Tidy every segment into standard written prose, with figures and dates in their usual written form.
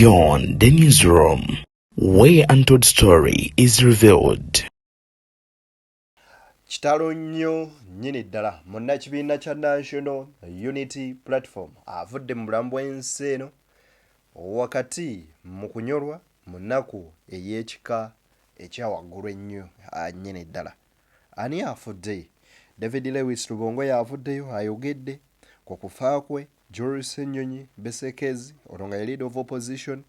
Beyond the newsroom, where untold story is revealed. Kitalo nnyo nnyini ddala munnakibiina kya National Unity Platform avudde mu bulambu bw'ensi eno wakati mu kunyolwa mu nnaku ey'ekika ekyawaggulu ennyo nnyini ddala. Ani afudde? David Lewis Lubongo yavuddeyo ayogedde ku kufa kwe. Joel Ssenyonyi Besekezi ono nga leader of opposition,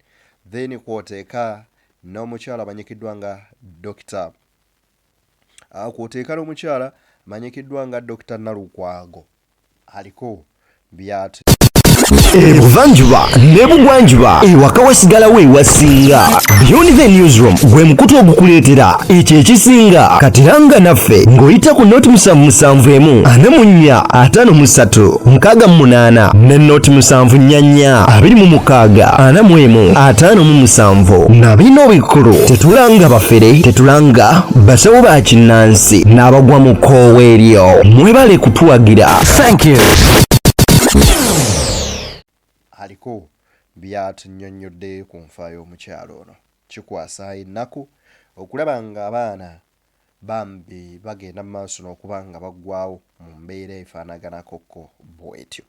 then kwoteeka n'omukyala amanyikiddwa nga Dr. Kwoteeka n'omukyala amanyikiddwa nga Dr. Nalukwago aliko byatu Ebuvanjuba n'ebugwanjuba ewaka wasigalawo ewasinga. Beyond the newsroom gwe mukutu ogukuleetera ekyo ekisinga. Katiranga naffe ng'oyita ku noti 771 44 53 ne noti 744 26 45 na bino bikulu. Tetulanga bafere, tetulanga basawo ba kinnansi n'abagwa mu kkoowa eryo. Mwebale kutuwagira. Thank you. aliko byatunyonnyodde ku nfa y'omukyalo ono. Kikwasa ennaku okulaba nga abaana bambi bagenda mu maaso n'okuba nga baggwawo mu mbeera efaanaganakokko bw'etyo.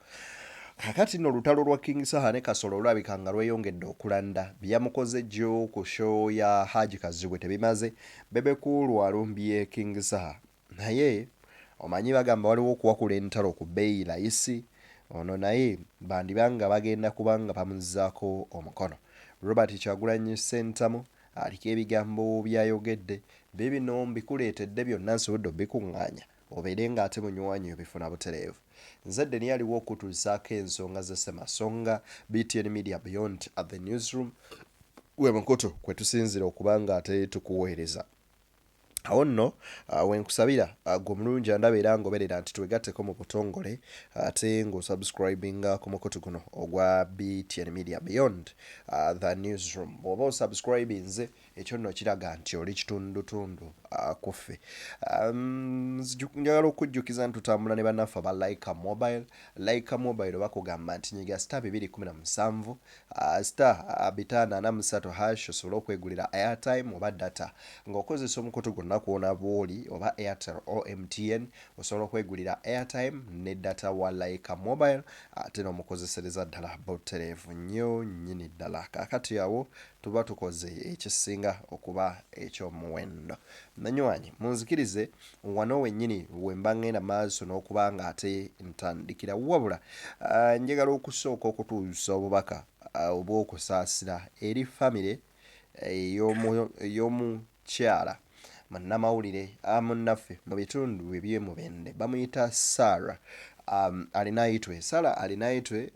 Kakati nno olutalo lwa King Saha ne Kasolo olulabika nga lweyongedde okulanda. Byamukoze jjo ku show ya Haji Kazibwe tebimaze. Bebe Cool alumbye King Saha. Naye omanyi bagamba waliwo okuwakula entalo ku bbeeyi layisi. Ono naye bandibanga bagenda kubanga bamuzzaako omukono. Robert Kyagulanyi Ssentamu aliko ebigambo byayogedde bibino mbikuleetedde byonna nsobodde obikuŋŋaanya obeere ng'ate munywanyi obifuna butereevu. Nzadde niye aliwo okutuusaako ensonga z'Ssemasonga. BTN Media Beyond at the newsroom gwe mukutu kwe tusinzira okuba nga ate tukuweereza. Awo nno wenkusabira gwe mulungi andaba era ngoberera nti twegatteko mu butongole ate ng'osubscribinga ku mukutu guno ogwa BTN Media Beyond the newsroom. Bw'oba osubscribinze ekyo nno kiraga nti oli kitundutundu kuffe. Njagala okujjukiza nti tutambula ne bannaffe aba Like Mobile. Like Mobile bakugamba nti nyiga star 217 star 543 hash osobola okwegulira airtime oba data ng'okozesa omukutu gwonna kuwona bwoli oba Airtel o MTN osobola okwegulira airtime ne data wa Like Mobile ate n'omukozesereza ddala butereevu nnyo nnyini ddala. Kaakati awo tuba tukoze ekisinga okuba ekyomuwendo. Nanywanyi munzikirize wano wennyini wemba ngenda maaso n'okuba nga ate ntandikira wabula njagala okusooka okutuusa obubaka obw'okusaasira eri famire ey'omukyala munnamawulire munnaffe mu bitundu eby'emubende bamuyita Sarah alinaitwe. Sarah alinaitwe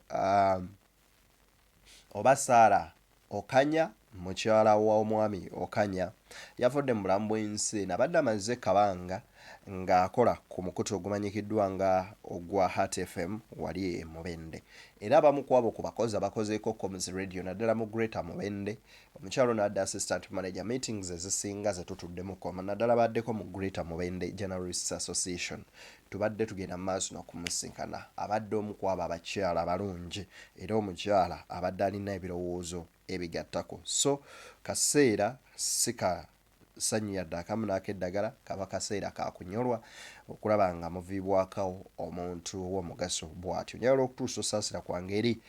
oba Sarah Okanya mukyala w'omwami Okanya yavudde mu bulamu bw'ensi abadde amaze kabanga ng'akola ku mukutu ogumanyikiddwa nga ogwa Heart FM wali Mubende. Era abamu ku abo ku bakozi abakozeeko Community Radio naddala mu Greater Mubende. Omukyalo n'adda assistant manager meetings ezisinga ze tutuddemu koma naddala baddeko mu Greater Mubende Journalists Association. Tubadde tugenda mu maaso n'okumusinkana. Abadde omu ku abo abakyala abalungi era omukyala abadde alina ebirowoozo ebigattako. So kaseera sika sanyu yadde akamu n'akeddagala kaba kaseera kakunyolwa okulaba nga muviibwakawo omuntu ow'omugaso bw'atyo. Njagala okutuusa osaasira kwange eri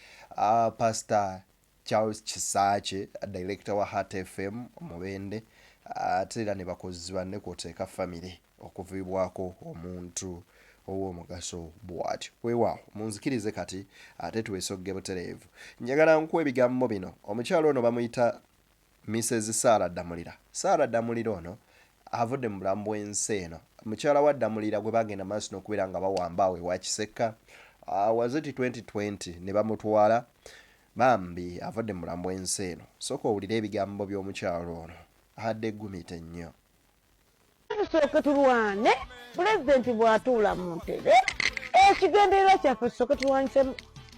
Pastor Charles Kisaache director wa Heart FM Mubende ate era ne bakozi banne kwoteeka famire okuviibwako omuntu ow'omugaso bw'atyo. Weewaawo munzikirize kati ate tuweesogge butereevu. Njagala nkuwa ebigambo bino. Omukyalo ono bamuyita Mrs. Sarah Ddamulira. Sarah Ddamulira ono avudde mu bulamu bw'ensi eno. Mukyala wa Ddamulira gwe bagenda maaso n'okubeera nga bawamba awo ewa Kiseka waziti 2020 ne bamutwala bambi avudde mu bulamu bw'ensi eno. Sooka owulire ebigambo by'omukyalo ono adde eggumite nnyo. Tusooke tulwane pulezidenti bw'atuula mu ntebe ekigendererwa kyaffe tusooke tulwanyise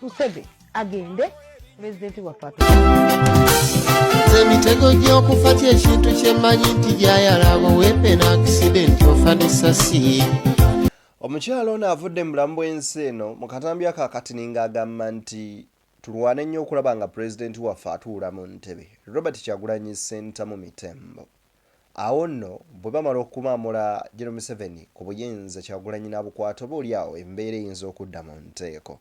Museveni agende pulezidenti waffe emitego gy'okufa ky'ekintu kyemmanyi nti gyayalaba weepe n'aksidenti ofa n'essasi. Omukyalo ono avudde mu bulamu bw'ensi eno mu katambi akaakati ng'agamba nti tulwane nnyo okulaba nga pulezidenti waffe atuula mu ntebe Robert Kyagulanyi Ssentamu Mitembo. Awo nno bwe bamala okumaamula General Museveni ku buyinza Kyagulanyi n'abukwata oboolyawo embeera eyinza okudda mu nteeko.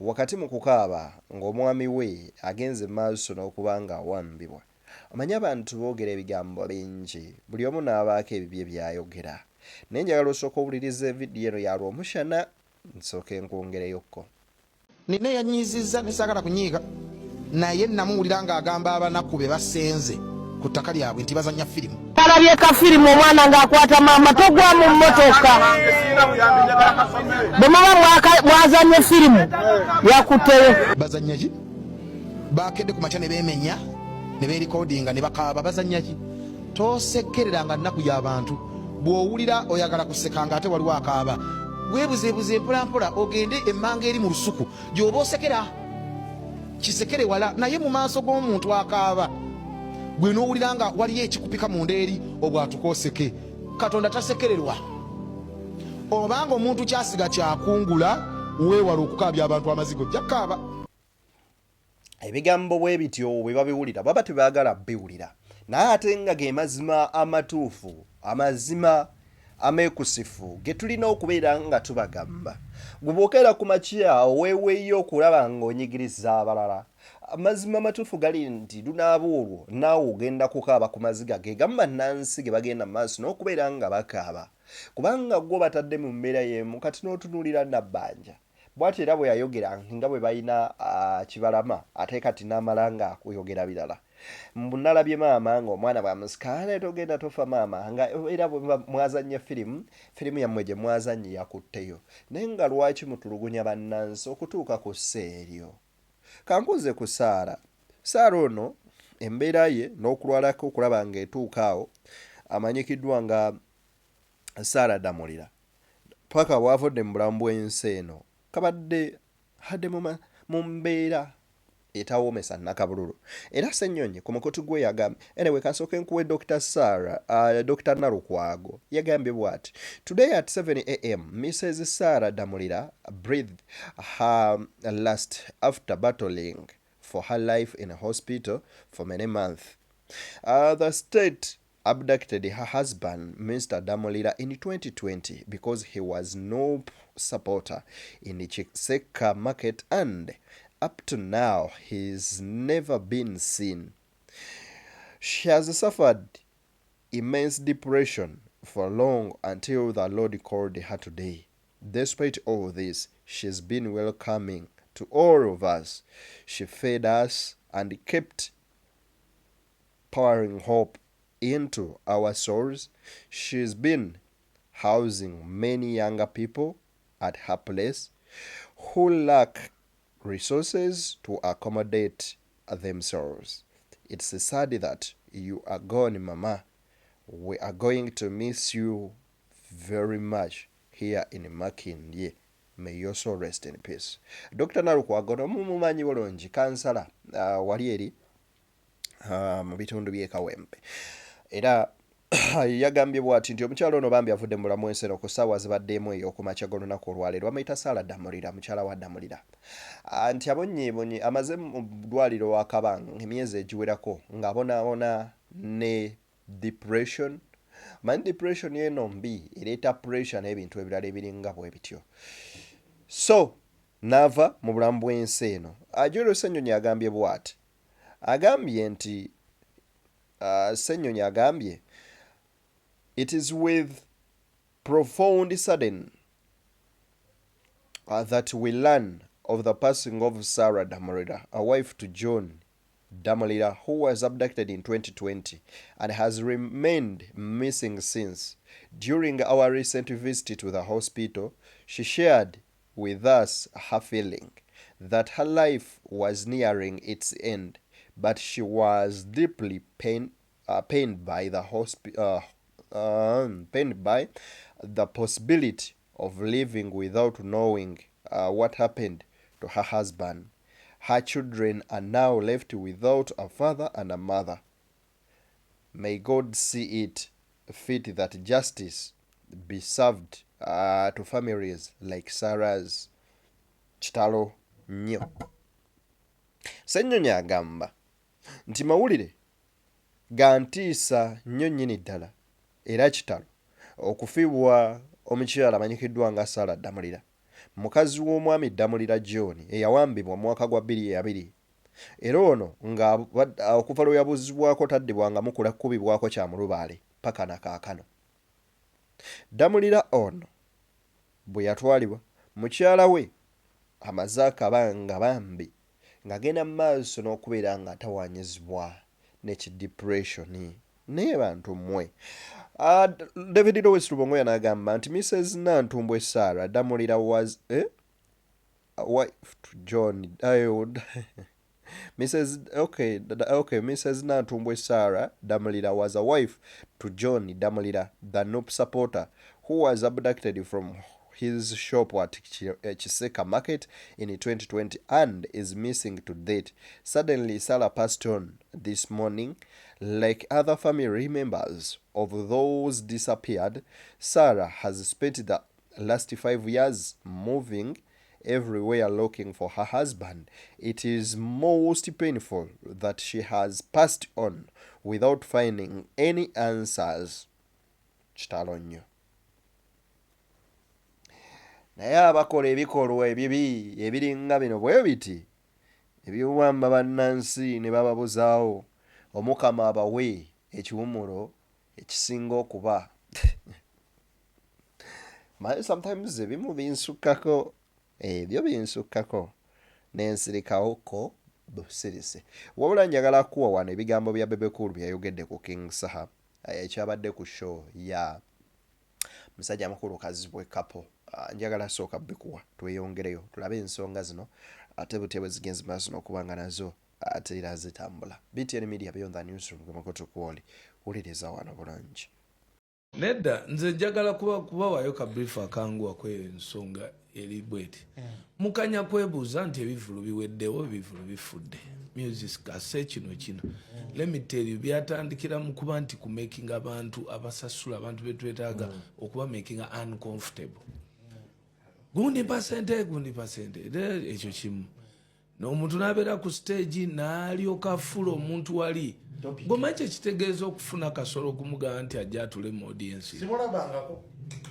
Wakati mu kukaaba ng'omwami we agenze maaso n'okuba nga awambibwa. Omanyi abantu boogera ebigambo bingi, buli omu n'abaako ebibye byayogera. Naye njagala osooka owuliriza vidiyo eno ya lw'omushana nsooke nkwongereyokko. Nina yanyiizizza ne saagala kunyiiga naye namuwulira ng'agamba abanaku be basenze ku ttaka lyabwe nti bazannya firimu. Alabye ka firimu omwana ng'akwata maama togwa mu mmotoka. Bwe muba mwazanye firimu yakutteyo. Bazannya ki? Baakedde ku makya ne beemenya ne beerikodinga ne bakaaba bazannya ki? Tosekkereranga nnaku y'abantu. Bw'owulira oyagala kuseka ng'ate waliwo akaaba. Weebuzeebuze mpolampola ogende emmanga eri mu lusuku gy'oba osekera. Kisekere wala naye mu maaso g'omuntu akaaba. Gwe n'owulira nga waliyo ekikupika mu ndeeri obwatuka oseke. Katonda tasekererwa. Obanga omuntu kyasiga kyakungula weewala okukaabya abantu amazigo jjakaaba. Ebigambo bwe bityo bwe babiwulira baba tebaagala biwulira. Naye ate nga ge mazima amatuufu, amazima ameekusifu ge tulina okubeera nga tubagamba. Gwe bw'okeera ku makya weeweeyo okulaba ng'onyigiriza abalala. Amazima amatuufu gali nti lunaaba olwo naawe ogenda kukaaba ku maziga ge gamu bannansi ge bagenda mu maaso n'okubeera nga bakaaba. Kubanga gwo batadde mu mbeera y'emu kati n'otunuulira Nabbanja. Bw'atyo era bwe yayogera nga bwe balina kibalama ate kati n'amala nga akuyogera birala. Mbunalabye maama ng'omwana bw'amusikaala togenda tofa maama nga era bwe mwazannya firimu yammwe gye mwazannye yakutteyo. Naye nga lwaki mutulugunya bannansi okutuuka ku sseeryo? Kankuze ku Saara. Saara ono embeera ye n'okulwalako okulaba ng'etuuka awo amanyikiddwa nga Saara Ddamulira. Paka bw'avudde mu bulamu bw'ensi eno kabadde hadde mu mbeera etawoomesa nakabululu. Era Ssennyonyi ku mukutu gwe yagambye anyway kasooke nkuwe Dr. Saara Dr. Nalukwago yagambye bw'ati today at 7 a.m. Mrs. Saara Ddamulira breathed her last after battling for her life in a hospital for many months. The state abducted her husband, Mr. Ddamulira, in 2020 because he was no supporter in the Chiseka market and up to now he's never been seen. She has suffered immense depression for long until the Lord called her today. Despite all this, she's been welcoming to all of us. She fed us and kept pouring hope into our souls. She's been housing many younger people at her place who lack resources to accommodate themselves. It's sad that you are gone, Mama. We are going to miss you very much here in Makindye. May your soul rest in peace. Dr. Nalukwago mumumanyi bulungi kansala wali eri mu bitundu by'e Kawempe. Era yagambye bw'ati nti omukyala ono bambi avudde mu bulamu bw'ensi eno ku ssaawa zibaddemu eyo ku makya g'olunaku olwaleero bamuyita Saara Ddamulira mukyala wa Ddamulira nti abonyeebonye amaze mu ddwaliro wakabanga emyezi egiwerako ng'abonaabona ne depression. Manyi depression eno mbi ereeta pressure n'ebintu ebirala ebiringa bwe bityo. So n'ava mu bulamu bw'ensi eno. Joel Ssennyonyi agambye bw'ati agambye nti Ssennyonyi agambye it is with profound sadden that we learn of the passing of Saara Ddamulira, a wife to John Ddamulira, who was abducted in 2020 and has remained missing since. During our recent visit to the hospital, she shared with us her feeling that her life was nearing its end, but she was deeply pained by the possibility of living without knowing what happened to her husband. Her children are now left without a father and a mother. May God see it fit that justice be served to families like Sarah's. Kitalo nnyo. Ssennyonyi agamba nti mawulire ga ntiisa nnyo nnyini ddala era kitalo okufiibwa omukyala amanyikiddwa nga Sarah Ddamulira, mukazi w'omwami Ddamulira John eyawambibwa mu mwaka gwa 2002 era ono nga okuva lwe yabuuzibwako taddibwangamu kukubibwako kya mulubaale paka na kaakano. Ddamulira ono bwe yatwalibwa mukyala we amaze akabanga bambi ng'agenda mu maaso n'okubeera nga atawaanyizibwa n'ekidepression naye bantu mmwe. David Lowes Lubongo yanagamba nti Mrs. Nantumbwe Sarah Ddamulira was wife to John Mrs. Nantumbwe Sarah Ddamulira was a wife to John Ddamulira, the NUP supporter who was abducted from his shop at Chiseka Market in 2020 and is missing to date. Suddenly, Sarah passed on this morning. Like other family members of those disappeared, Sarah has spent the last 5 years moving everywhere looking for her husband. It is most painful that she has passed on without finding any answers. Kitalo nnyo. Naye abakola ebikolwa ebibi ebiringa bino bwe biti ebiwamba bannansi ne bababuzaawo omukama abawe ekiwumulo ekisinga okuba sometimes ebimu binsukkako ebyo binsukkako n'ensirikawoko busirisi. Wabula njagala kuwa wano ebigambo bya Bebe Cool byayogedde ku King Saha ekyabadde ku show ya musajja amakulu kazibwe kapo. Njagala sooka bikuwa tweyongereyo tulabe ensonga zino ate butebwe zigenzi maaso n'okubanga nazo ate era zitambula. BTN Media Beyond the Newsroom gwe makoto kuwoli wuliriza wano bulungi. Nedda nze njagala kubawaayo ka brief akanguwa kw'ensonga eri bweti. Mukanya kwebuuza nti ebivulu biweddewo ebivulu bifudde. Music ase kino. Let me tell you byatandikira mu kuba nti ku making abantu abasasula abantu betwetaaga okuba making uncomfortable. Gundi pasente ekyo kimu. N'omuntu n'abeera ku stage n'alyoka afuula omuntu wali. Gomanyi ekitegeeza okufuna Kasolo okumugaa nti ajja atule mu audience.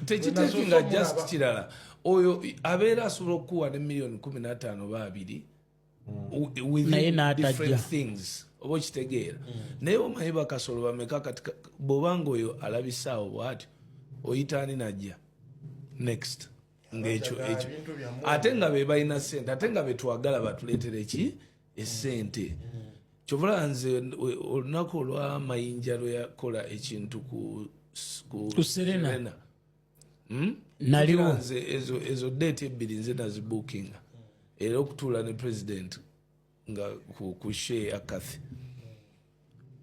Tekiteekinga just kirala. Oyo abeera asobola okuwa ne million 15 ba 2 with different things. Oba okitegeera. Naye omanyi ba Kasolo bameka kati bw'obanga oyo alabisaawo bw'atyo oyitaani najja next. Ng'ekyo ate nga be balina ssente ate nga betwagala batuleetere essente. Kyovula nze olunaku olw'amayinja lwe yakola ekintu ku Serena naliwo nze ezo date ebbiri nze nazibookinga era okutuula ne president nga ku share akathi.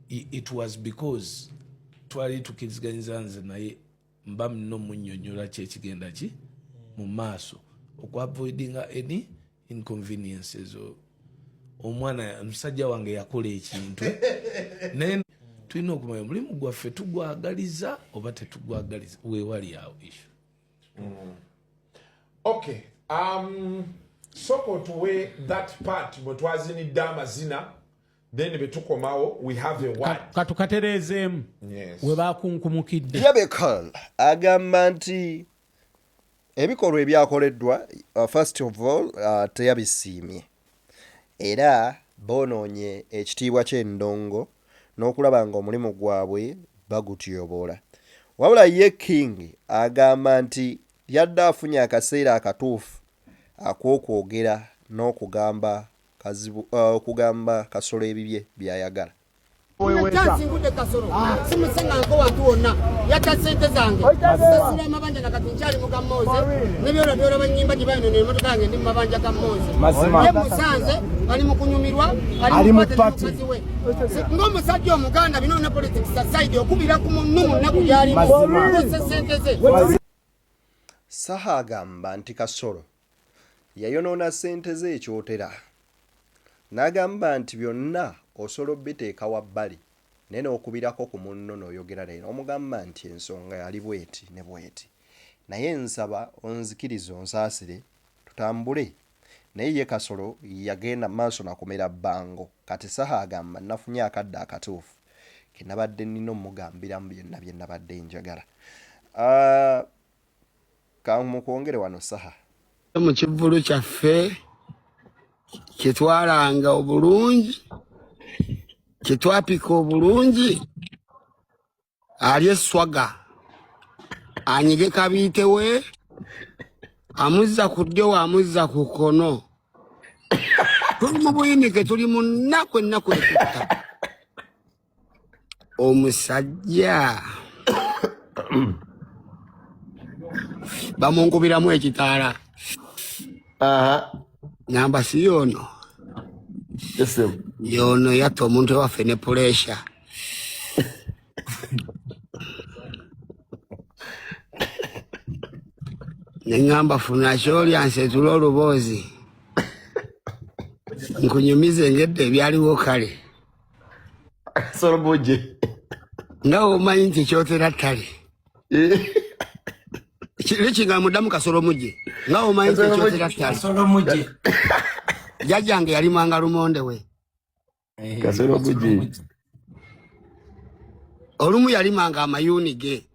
It was because twali tukiriziganyiza nze naye mba mno munnyonnyola kyekigenda ki mu maaso okuavoidinga any inconveniences. Omwana musajja wange yakola ekintu naye tulina okumanya omulimu gwaffe tugwagaliza oba tetugwagaliza weewali awo issue. Okay, soko tuwe that part bwe twazinidde amazina then betukomawo we have a word katukatereezeemu we bakunkumukidde. Bebe Cool agamba nti ebikolwa ebyakoleddwa first of all teyabisiimye era bonoonye ekitiibwa ky'endongo n'okulaba nga omulimu gwabwe bagutyobola. Wabula ye King agamba nti yadde afunye akaseera akatuufu ak'okwogera n'okugamba Kasolo ebibye by'ayagala. Kyasinkudde Kasolo simusenga nko wantu wonna yatta ssente zange sasula amabanja nakati nkyali mu Kamooze n'ebyolabyola banyimba gye bayino n'emotoka yange ndi mu mabanja Kamooze ye musanze ali mu kunyumirwa ali mu mukazi we ng'omusajja omuganda binoona politics aside okubira ku munnu mu nnaku gy'alimu kozesa ssente ze. Saha agamba nti Kasolo yayonoona ssente ze ekyotera n'agamba nti byonna osobola biteeka wabbali naye n'okubirako ku munno n'oyogera leero omugamba nti ensonga yali bweti ne bweti naye nsaba onzikirize onsaasire tutambule naye ye Kasolo yagenda maaso nakomera bbango. Kati Saha agamba nafunye akadde akatuufu ke nabadde nnina omugambiramu byonna bye nabadde njagala. Kamukwongere wano Saha. Mu kivvulu kyaffe kyetwalanga obulungi kyetwapika obulungi ali eswaga anyige kabiite we amuzza ku ddyo amuzza ku kkono tuli mu buyinike tuli mu nnaku ennaku ekutta omusajja bamunkubiramu ekitaala namba si yono yono yatta omuntu ewaffe ne puresha neŋŋamba funa kyolya nsetula oluboozi nkunyumize ngedde ebyaliwo kale nga omanyi nti kyotera ttale likinga muddamu Kasolo mujje nga omanyi nti kyotera ttale jjajjange yalimanga lumonde we olumu yalimanga amayuuni ge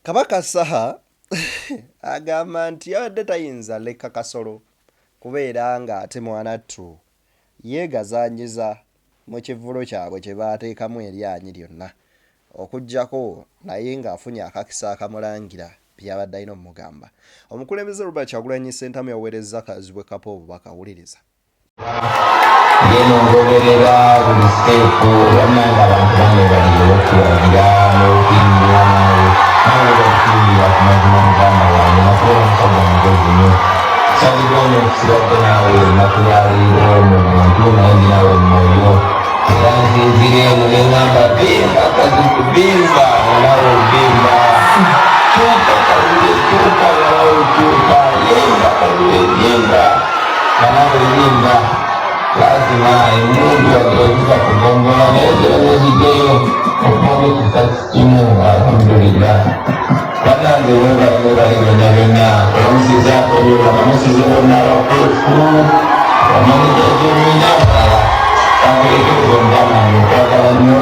Kabaka Saha agamba nti yabadde tayinza leka Kasolo kubeera nga ate mwanattu yeegazanyiza mu kivvulo kyabwe kye baateekamu eryanyi lyonna okuggyako naye ng'afunye akakisa akamulangira byabadde alina omugamba. Omukulembeze Robert Kyagulanyi Ssentamu yaweereza Kazibwe Kapo obubaka. Wuliriza. Ngoberera buli siteepu bannanga abantu bange baliyo okuwagira n'okuyingira nawe bakuyingira ku mazima muganda wange nakuba omusajja mugozi nnyo salibonye okusigadde naawe ennaku ya leero mu muntu naye ndi nawe mumwoyo era nzinzire eno ne ŋŋamba bimba Kazibu bimba nanawe bimba kyuka Kazibu kyuka nanawe kyuka yimba Kazibu yimba nanawe yimba. Lazima emundu agezeza kugongola nezero nezigeyo okumaga ekisasi kimu. Alhamdulillah banange webalibali byonna byonna olamusizaako byona bamusize bonna abakufu bamanyi ebyobina balala kangerekezo ndamani okwagala nnyo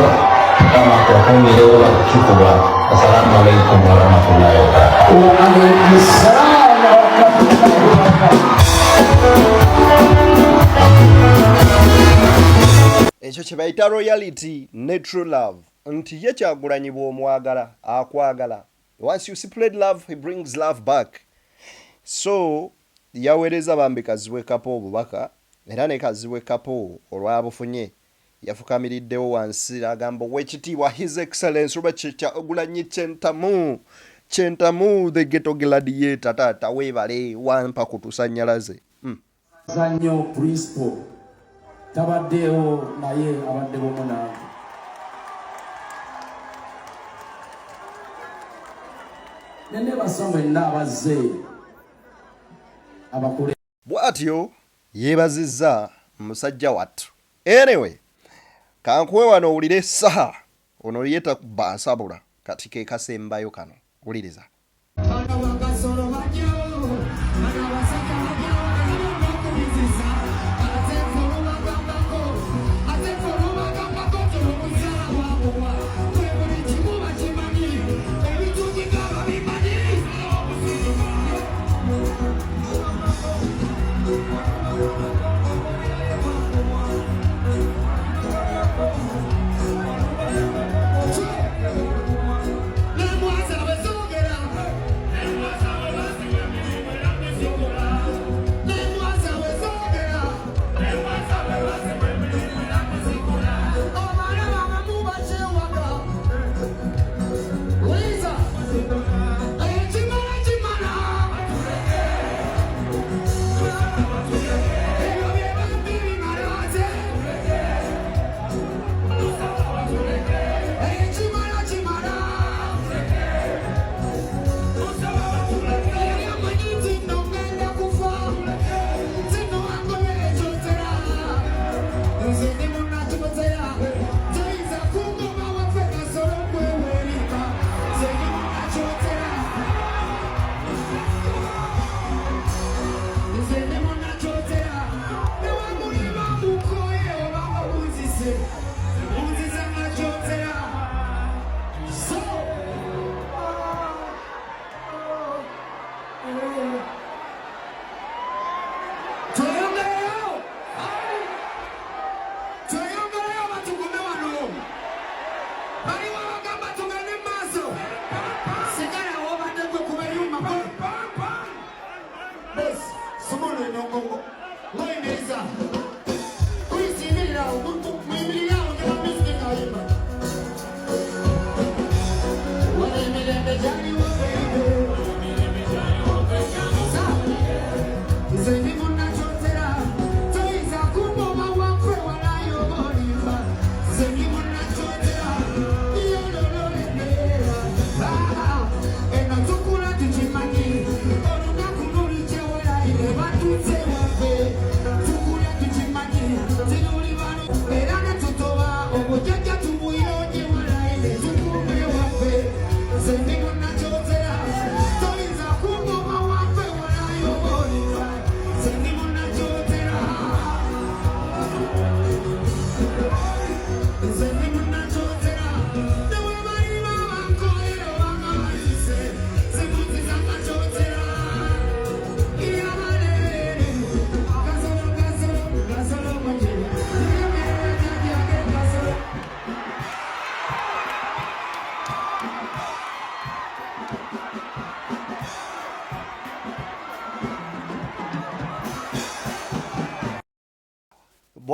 kama kwakungirewo bakikuba. Assalamu alaikum warahmatullahi wabarakatuh. Ekyo kye bayita royalty ne true love nti ye Kyagulanyi bw'omwagala akwagala. Once you spread love he brings love back. So yaweereza bambi Kazibwe Kapo obubaka era ne Kazibwe Kapo olwabufunye yafukamiriddewo wansi agamba Oweekitiibwa His Excellence Robert Kyagulanyi Ssentamu the ghetto gladiator taata weebale wampa kutusanyalaze. Zanyo principal tabaddeewo naye abadde bomu nange. Nende basamwe n'abazze abakule bw'atyo yeebazizza musajja wattu. Anyway, kankuwe wano owulire Saha ono yeeta bansabula kati ke kasembayo kano. Wuliriza.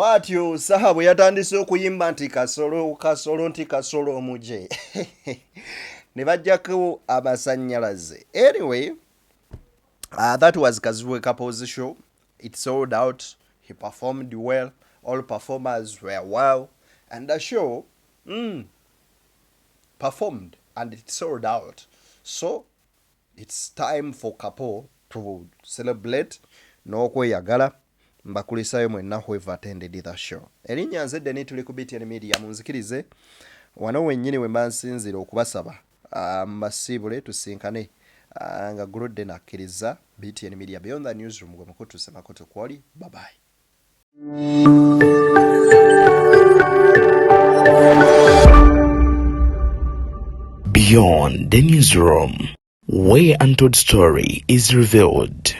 bwatyo Saha bwe yatandise okuyimba nti kasolo nti kasolo omuje ne bajjako amasanyalaze. Anyway, that was Kazwe Couple's show. It sold out. He performed well. All performers were well. And the show performed and it sold out. So it's time for Kapo to celebrate n'okweyagala. Mbakulisayo mwenna whoever attended the show. Erinnya nzedde ni tuli ku BTN Media munzikirize wano wennyini we mbansinzira okubasaba mbasiibule tusinkane nga Guludde nakkiriza. BTN Media Beyond the Newsroom gwe mukutuse makoto kwoli. Bye bye. Beyond the Newsroom, where untold story is revealed.